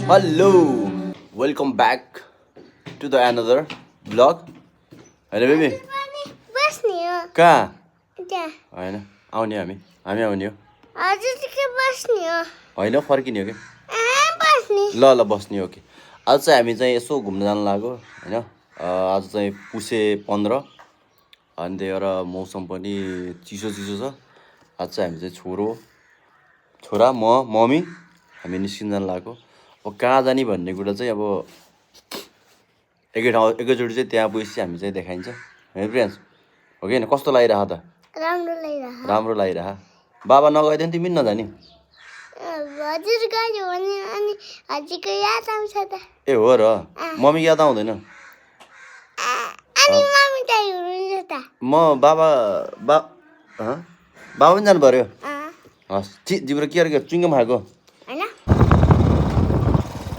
Hello, welcome back to the another vlog. होइन baby बस्ने हो कहाँ त्यहाँ होइन आउने हामी आउने हो हजुर के बस्ने हो होइन फर्किने हो कि बस्ने ल बस्ने हो कि आज चाहिँ हामी चाहिँ यसो घुम्न जानु लाग्यो होइन आज चाहिँ पुसे 15 अनि त्यही भएर मौसम पनि चिसो छ आज चाहिँ हामी चाहिँ छोरा मम्मी हामी निस्किन जानु लाग्यो अब कहाँ जाने भन्ने कुरा चाहिँ अब एकैचोटि चाहिँ त्यहाँ पुगेपछि हामी चाहिँ देखाइन्छ है प्रियन्स हो कि होइन कस्तो लागिरह त राम्रो लागिरह बाबा नगइदियो भने तिमी नजाने हजुर गयो भने अनि हजुरको याद आउँछ त ए हो र मम्मी याद आउँदैन अनि मम्मी त हुनुहुन्छ त म बाबा पनि जानु पर्यो हस् जिब्रो के अरे चुइङ्गम खाएको होइन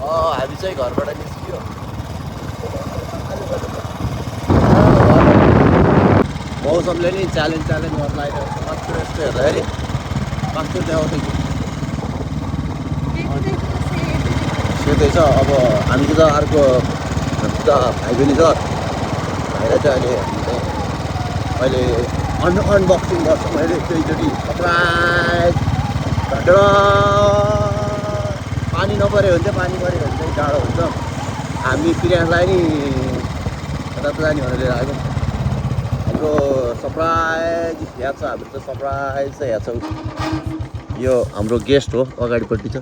हामी चाहिँ घरबाट निस्कियो मौसमले नि च्यालेन्ज गर्न लागिरहेको छ कस्तो यस्तो हेर्दाखेरि कस्तो देखाउँदै सेतै छ अब हामी त अर्को भाइ पनि छ भाइलाई चाहिँ अहिले अनबक्सिङ गर्छु मैले एकैचोटि सरप्राइज पानी नपऱ्यो भने चाहिँ पानी पऱ्यो भने चाहिँ जाडो हुन्छ हामी प्रियालाई नि कता जाने भनेर लिएर आएको हाम्रो सरप्राइज याद छ हाम्रो त सरप्राइज चाहिँ याद छ यो हाम्रो गेस्ट हो अगाडिपट्टि छ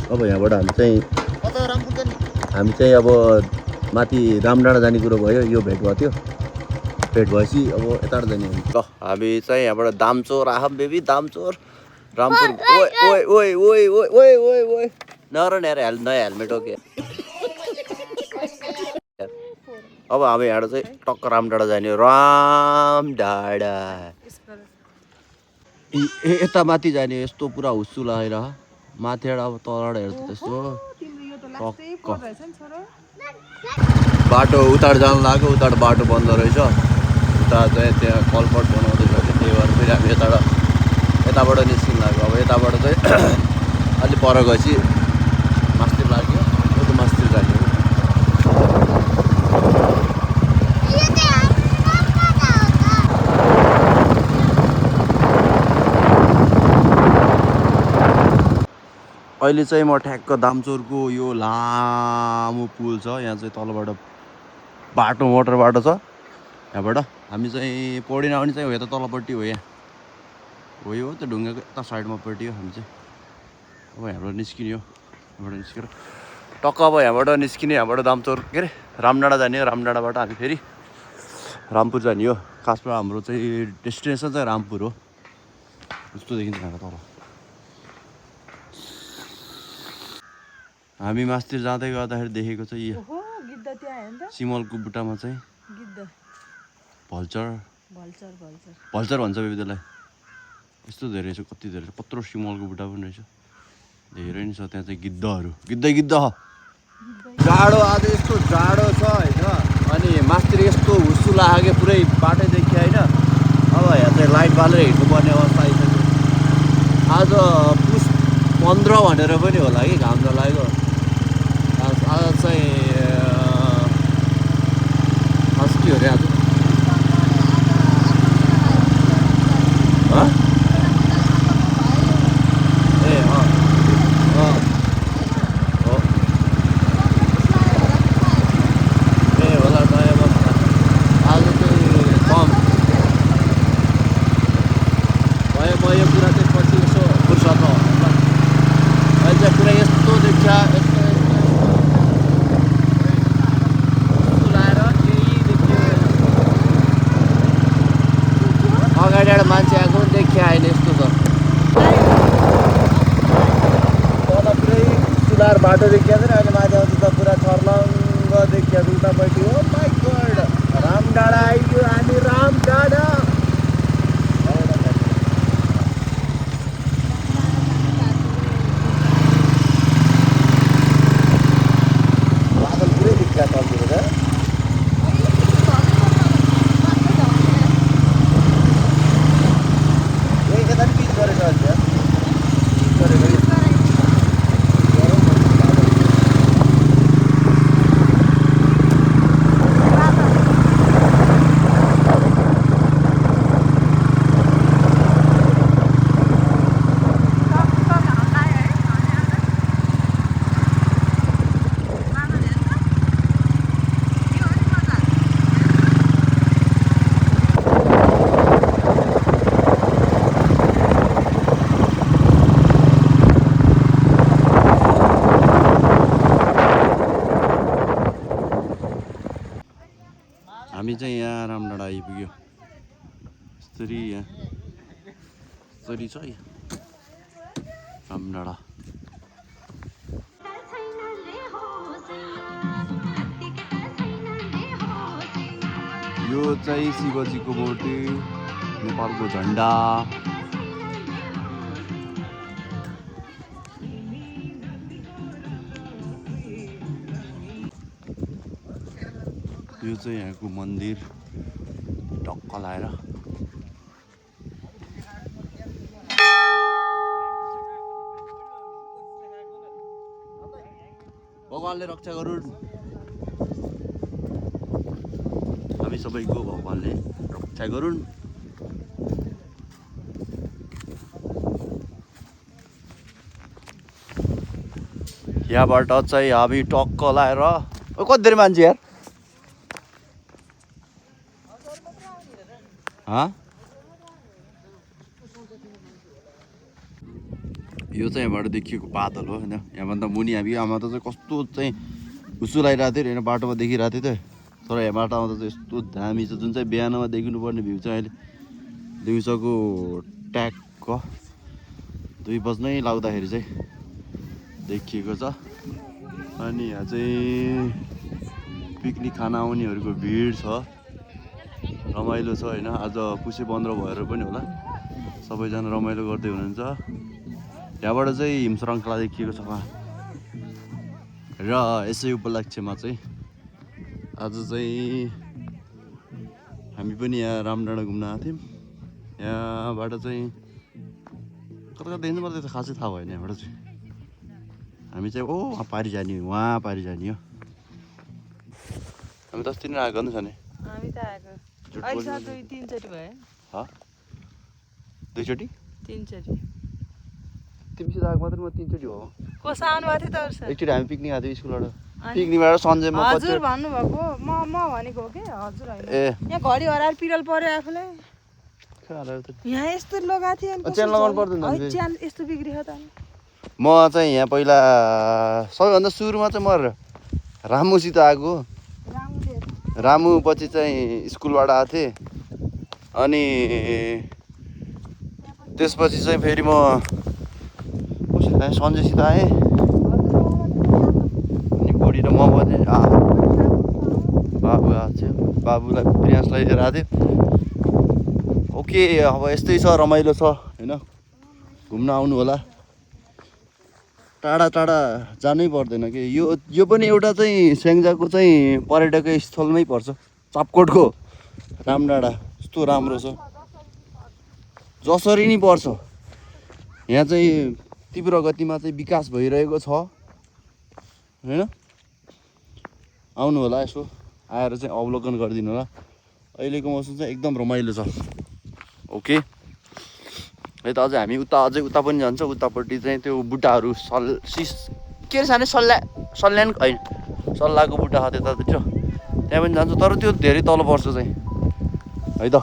अब यहाँबाट हामी चाहिँ अब माथि रामडाँडा जाने कुरो भयो यो भेट भयो थियो भेट भएपछि अब यताबाट जाने ल हामी चाहिँ यहाँबाट दामचोर आह बेबी दामचोर रामपुर ओइ नर नयाँ हेलमेट हो के अब हामी यहाँबाट चाहिँ टक्क रामडाँडा जाने रामडाँडा यता माथि जाने यस्तो पुरा हुस्सु लगाएर माथिबाट अब तलबाट हेर्छ त्यस्तो बाटो उतार जानु लाग्यो उताबाट बाटो बन्द रहेछ उता चाहिँ त्यहाँ कलपट बनाउँदैछ त्यही भएर फेरि हामी यताबाट निस्किनु लाग्यो अब यताबाट चाहिँ अलिक पर गएपछि मास्तिर लाग्यो त्यो मास्तिर जाने हो अहिले चाहिँ म ठ्याक्क दामचोरको यो लामो पुल छ यहाँ चाहिँ तलबाट बाटो मोटर बाटो छ यहाँबाट हामी चाहिँ पौडी नआउने चाहिँ हो यता तलपट्टि हो यहाँ हो यो त्यो ढुङ्गाको यता साइडमा पट्टि हो हामी चाहिँ अब यहाँबाट निस्किने हो यहाँबाट निस्केर टक्क अब यहाँबाट निस्किने यहाँबाट दामचोर के अरे रामडाँडा जाने हो रामडाँडाबाट हामी फेरि रामपुर जाने हो खासमा हाम्रो चाहिँ डेस्टिनेसन चाहिँ रामपुर हो जस्तो देखिन्छ यहाँ तल हामी मास्तिर जाँदै गर्दाखेरि देखेको चाहिँ यो सिमलको बुट्टामा चाहिँ भल्चर भन्छ बेबी त्यसलाई यस्तो धेरै छ कति धेरै छ कत्रो सिमलको बुट्टा पनि रहेछ धेरै नै छ त्यहाँ चाहिँ गिद्धहरू गिद्ध जाडो आज यस्तो जाडो छ होइन अनि मास्तिर यस्तो हुस्सु लाग्यो पुरै बाटै देखियो होइन अब यहाँ चाहिँ लाइट बालेर हिँड्नुपर्ने अवस्था आइसक्यो आज पुस 15 भनेर पनि होला कि घाम त लाग्यो आज चाहिँ अस्ति हो अरे आज मान्छे आएको देखिया होइन यस्तो छ तल पुरै सुधार बाटो देखिया छैन अहिले माथि आउँछ त पुरा छर्लङ्ग देखिया उल्टापट्टि हो माइ गड रामडाँडा आइयो हामी रामडाँडा बादल पुरै देखिया तलतिर त गरेको यसरी यहाँ यसरी छ रामडाँडा। यो चाहिँ शिवजीको मूर्ति, नेपालको झन्डा। यो चाहिँ यहाँको मन्दिर टक्क लाएर। भगवानले रक्षा गरून्, हामी सबैको भगवानले रक्षा गरून्। यहाँबाट चाहिँ हामी टक्क लाएर कति धेरै मान्छे यार यो चाहिँ यहाँबाट देखिएको बादल हो होइन। यहाँभन्दा मुनि हामी आमा त चाहिँ कस्तो चाहिँ हुसु लगाइरहेको थियो होइन, बाटोमा देखिरहेको थियो तर यहाँबाट आउँदा चाहिँ यस्तो दामी छ। जुन चाहिँ बिहानमा देखिनुपर्ने भ्यू चाहिँ अहिले दिउँसोको ट्याक्क 2 बज्नै लाग्दाखेरि चाहिँ देखिएको छ। अनि यहाँ चाहिँ पिकनिक खान आउनेहरूको भिड छ, रमाइलो छ होइन। आज पुसे 15 भएर पनि होला सबैजना रमाइलो गर्दै हुनुहुन्छ। यहाँबाट चाहिँ हिम श्रृङ्खला देखिएको छ र यसै उपलक्ष्यमा चाहिँ आज चाहिँ हामी पनि यहाँ रामडाँडा घुम्न आएको थियौँ। यहाँबाट चाहिँ कता कता हिँड्नु पर्दै त खासै थाहा भएन। यहाँबाट चाहिँ हामी चाहिँ वहाँ पारि जाने हो, वहाँ पारि जाने हो। हामी त अस्ति नै आएको नि छ नि, हामी त आएको अहिले 2-3 चोटि भयो। 2 चोटि 3 चोटि तिमीसित आएको मात्रै म 3 चोटि हो। कस आउनु भएको थियो त एकचोटि हामी पिकनिक आएको थियो स्कुलबाट। पिकनिकबाट सन्जयमा हजुर भन्नुभएको, म भनेको हो कि हजुर होइन। ए यहाँ घडी हराएर पिरल पर्यो आफूलाई। यहाँ यस्तो लगाएको थियो च्यान लगाउनु पर्दैन च्यान यस्तो बिग्रियो त। म चाहिँ यहाँ पहिला सबैभन्दा सुरुमा चाहिँ म रामुसित आएको। रामु पछि चाहिँ स्कुलबाट आएको थिएँ। अनि त्यसपछि चाहिँ फेरि म सन्जयसित आएँ। अनि बुढी र म पनि बाबु आएको थियो, बाबुलाई प्रियांशलाई लिएर आएको थियो। ओके अब यस्तै छ, रमाइलो छ होइन। घुम्न आउनु होला, टाढा टाढा जानै पर्दैन कि। यो पनि एउटा चाहिँ स्याङ्जाको चाहिँ पर्यटकीय स्थलमै पर्छ। चापकोटको रामडाँडा यस्तो राम्रो छ, जसरी नै पर्छ। यहाँ चाहिँ तीव्र गतिमा चाहिँ विकास भइरहेको छ होइन। आउनु होला, यसो आएर चाहिँ अवलोकन गरिदिनु होला। अहिलेको मौसम चाहिँ एकदम रमाइलो छ। ओके यता अझै हामी अझै उता पनि जान्छ। उतापट्टि चाहिँ त्यो बुट्टाहरू के अरे सानो सल्यान होइन सल्लाहको बुट्टा छ त्यतातिर, त्यहाँ पनि जान्छ। तर त्यो धेरै तल पर्छ चाहिँ है त।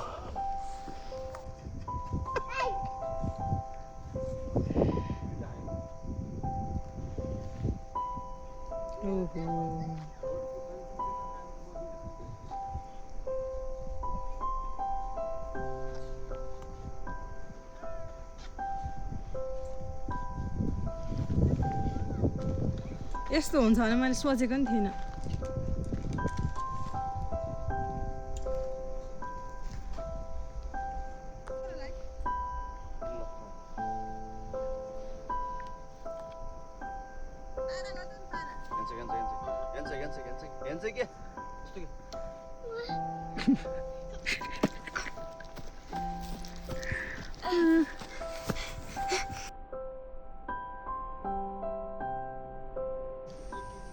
यस्तो हुन्छ भने मैले सोचेको नि थिइनँ।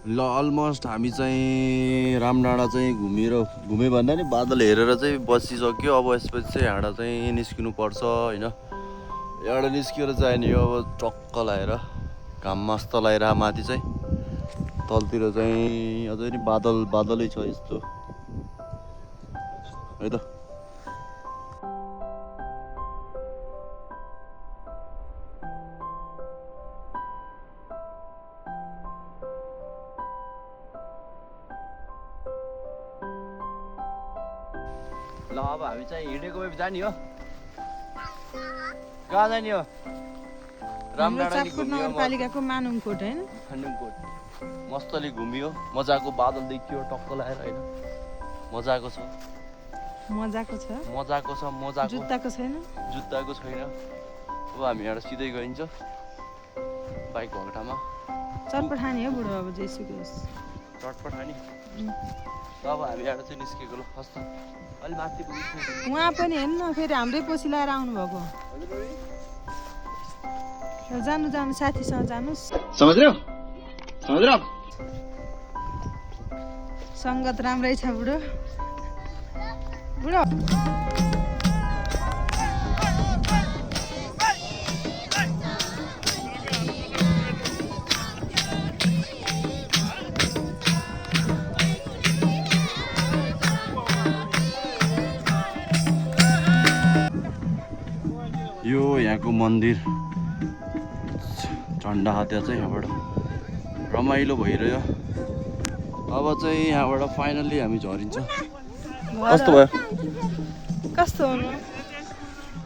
ल अलमोस्ट हामी चाहिँ रामडाँडा चाहिँ घुम्यो भन्दा नि बादल हेरेर चाहिँ बसिसक्यो। अब यसपछि चाहिँ यहाँबाट चाहिँ निस्किनु पर्छ होइन। यहाँबाट निस्किएर जाने हो अब टक्क लगाएर, घाम मस्त लगाएर माथि चाहिँ। तलतिर चाहिँ अझै नि बादलै छ यस्तो है त। ल अब हामी चाहिँ हिँडेको भए जाने हो। कहाँ जाने हो हाम्रो चापकोट नगरपालिकाको मानुङकोट हैन खन्डुङकोट मस्तले घुमियो मजाको बादल देखियो टक्क लगाएर होइन मजाको छ मजाको छ मजाको जुत्ताको छैन जुत्ताको छैन अब हामी यहाँ सिधै गइन्छ बाइक भएको ठाउँमा चटपटानी हो बुढो अब जेसुकै होस् चटपटानी अब हामी यहाँ चाहिँ निस्केको ल हस् अलि माथि पुग्नु उहाँ पनि हेर्नु न फेरि हाम्रै पछि लगाएर आउनुभएको जानु जानु साथीसँग जानुहोस् समझ रहे हो सङ्गत राम्रै छ बुढो बुढो यो यहाँको मन्दिर झन्डा हत्या चाहिँ यहाँबाट रमाइलो भइरह्यो अब चाहिँ यहाँबाट फाइनल्ली हामी झरिन्छ कस्तो भयो कस्तो हुनु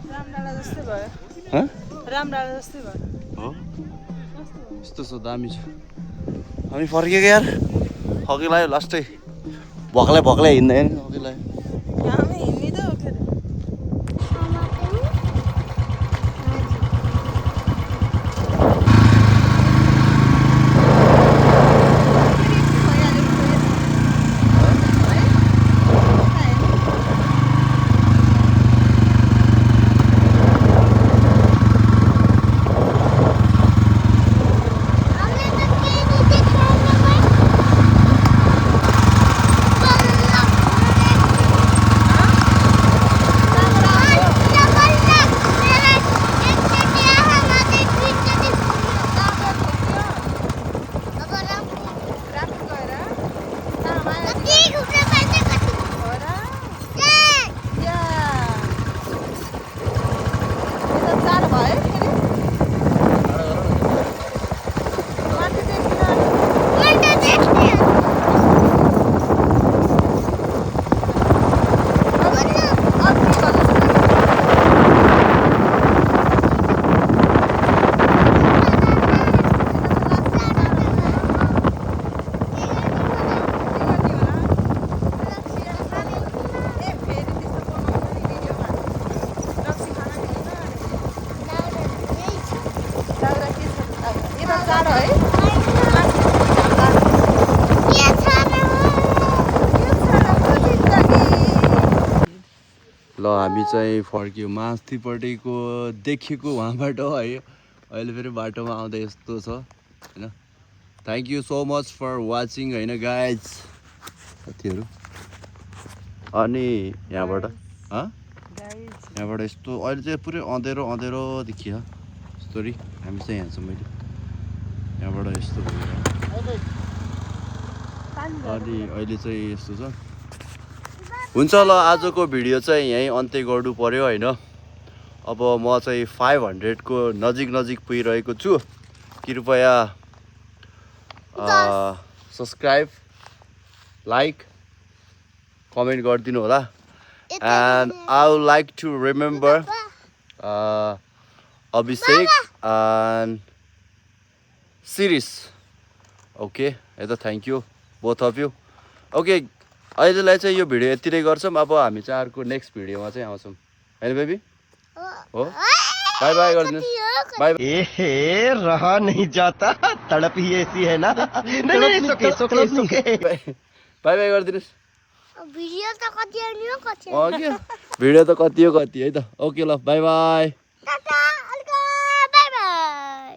रामडाँडा जस्तै भयो रामडाँडा जस्तै भयो हो यस्तो छ दामी छ हामी फर्केको यार हकी लाग्यो लास्टै भक्लै हिँड्दैन हकी लाग्यो हामी हिँड्ने त हो के अरे ल हामी चाहिँ फर्क्यौँ माथिपट्टिको देखेको वहाँबाट है अहिले फेरि बाटोमा आउँदा यस्तो छ होइन thank you so much for watching होइन गाइज साथीहरू अनि यहाँबाट यस्तो अहिले चाहिँ पुरै अँधेरो देखियो स्टोरी हामी चाहिँ यहाँ छौँ मैले यहाँबाट यस्तो भयो अनि अहिले चाहिँ यस्तो छ हुन्छ ल आजको भिडियो चाहिँ यहीँ अन्त्य गर्नु पर्यो होइन अब म चाहिँ 500 को नजिक पुगिरहेको छु कृपया सब्सक्राइब लाइक कमेन्ट गरिदिनु होला and I would like to remember Abhishek and Siris okay है त thank you both of you okay अहिलेलाई चाहिँ यो भिडियो यति नै गर्छौँ अब हामी चाहिँ अर्को नेक्स्ट भिडियोमा चाहिँ आउँछौँ होइन बेबी हो बाई बाई गरिदिनुहोस् बाई ए रहा नहीं जाता तड़प ही ऐसी है ना नहीं बाई बाई गरिदिनुहोस् भिडियो त कति आउने हो कति भिडियो त कति हो कति है त ओके ल by by tata bye by